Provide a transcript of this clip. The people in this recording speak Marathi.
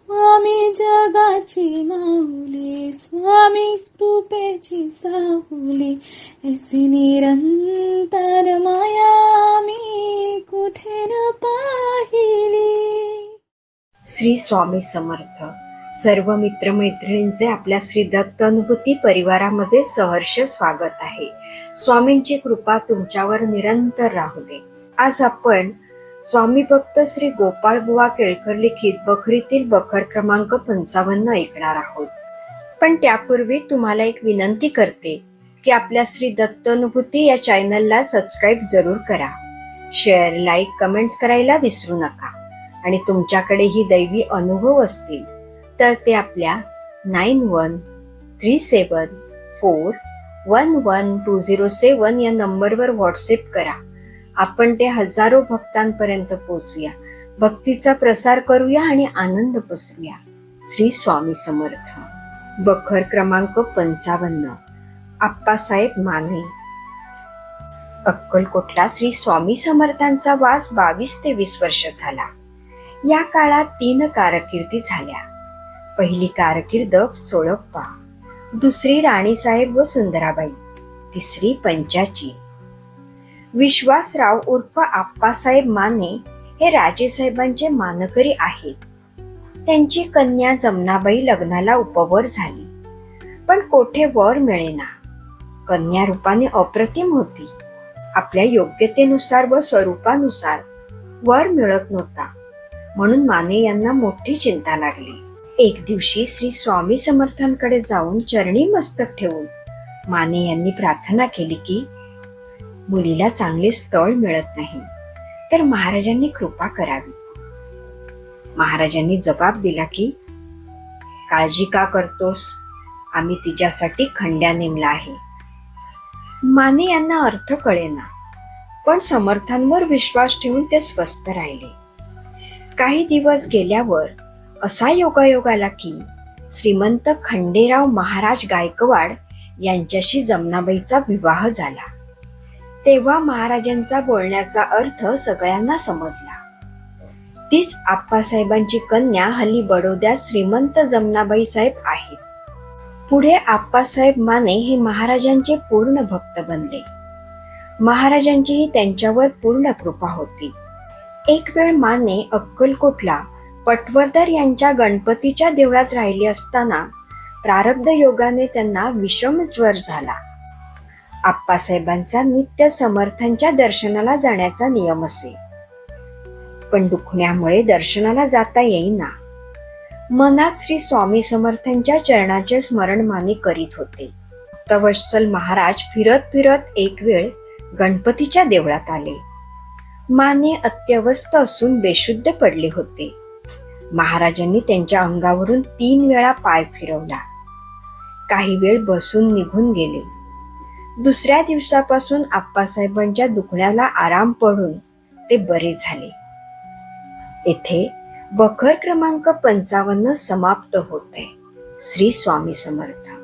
स्वामी जगाची माऊली, स्वामी कृपेची साहुली, ऐसी निरंतर माया मी कुठे न पाहिली. श्री स्वामी समर्थ. सर्व मित्रमैत्रिणींचे आपल्या श्री दत्त अनुभूती परिवारामध्ये सहर्ष स्वागत आहे. स्वामींची कृपा तुमच्यावर निरंतर राहू दे. आज आपण स्वामी भक्त श्री गोपाळ बुवा केळकर लिखित बखरीतील बखर क्रमांक 55 ऐकणार आहोत. पण त्यापूर्वी तुम्हाला एक विनंती करते की आपल्या श्री दत्त अनुभूती या चॅनलला सबस्क्राईब जरूर करा. शेअर, लाईक, कमेंट्स करायला विसरू नका. आणि तुमच्याकडे ही दैवी अनुभव असतील तर ते आपल्या 9137411207 या नंबरवर व्हॉट्सअप करा. आपण ते हजारो भक्तांपर्यंत पोहोचूया, भक्तीचा प्रसार करूया आणि आनंद पसरूया. श्री स्वामी समर्थ. बखर क्रमांक 55. आप्पासाहेब माने. अक्कलकोटला श्री स्वामी समर्थांचा वास 22 ते 20 वर्ष झाला. या काळात 3 कारकिर्दी झाल्या. पहिली कारकीर्द चोळप्पा, दुसरी राणीसाहेब व सुंदराबाई, तिसरी पंचाची. विश्वासराव उर्फ आप्पासाहेब माने हे राजेसाहेबांचे मानकरी आहेत. त्यांची कन्या जमनाबाई लग्नाला उपवर झाली, पण कोठे वर मिळेना. कन्या रूपाने अप्रतिम होती. आपल्या योग्यतेनुसार व स्वरूपानुसार वर मिळत नव्हता, म्हणून माने यांना मोठी चिंता लागली. एक दिवशी श्री स्वामी समर्थांकडे जाऊन चरणी मस्तक ठेवून माने यांनी प्रार्थना केली की मुलीला चांगले स्थळ मिळत नाही, तर महाराजांनी कृपा करावी. महाराजांनी जबाब दिला की काळजी का करतोस, आम्ही तिच्यासाठी खंड्या नेमला आहे. माने यांना अर्थ कळेना, पण समर्थांवर विश्वास ठेवून ते स्वस्थ राहिले. काही दिवस गेल्यावर असा योगायोग आला की श्रीमंत खंडेराव महाराज गायकवाड यांच्याशी जमनाबाईचा विवाह झाला. तेव्हा महाराजांचा बोलण्याचा अर्थ सगळ्यांना समजला. तीच आप्पासाहेबांची कन्या हल्ली बडोद्यात श्रीमंत जमनाबाई साहेब आहेत. पुढे आप्पासाहेब माने हे महाराजांचे पूर्ण भक्त बनले. महाराजांचीही त्यांच्यावर पूर्ण कृपा होती. एक वेळ माने अक्कलकोटला पटवर्धन यांच्या गणपतीच्या देवळात राहिले असताना प्रारब्ध योगाने त्यांना विषम ज्वर झाला. आप्पासाहेबांचा नित्य समर्थांच्या दर्शनाला जाण्याचा नियम असे, पण दुखण्यामुळे दर्शनाला जाता येईना. मनात श्री स्वामी समर्थांच्या चरणाचे स्मरण माने करीत होते. भक्तवत्सल महाराज फिरत फिरत एक वेळ गणपतीच्या देवळात आले. माने अत्यवस्थ असून बेशुद्ध पडले होते. महाराजांनी त्यांच्या अंगावरून 3 वेळा पाय फिरवला. काही वेळ बसून निघून गेले. दुसऱ्या दिवसापासून आप्पासाहेबांच्या दुखण्याला आराम पडून ते बरे झाले. येथे बखर क्रमांक 55 समाप्त होत आहे. श्री स्वामी समर्थ.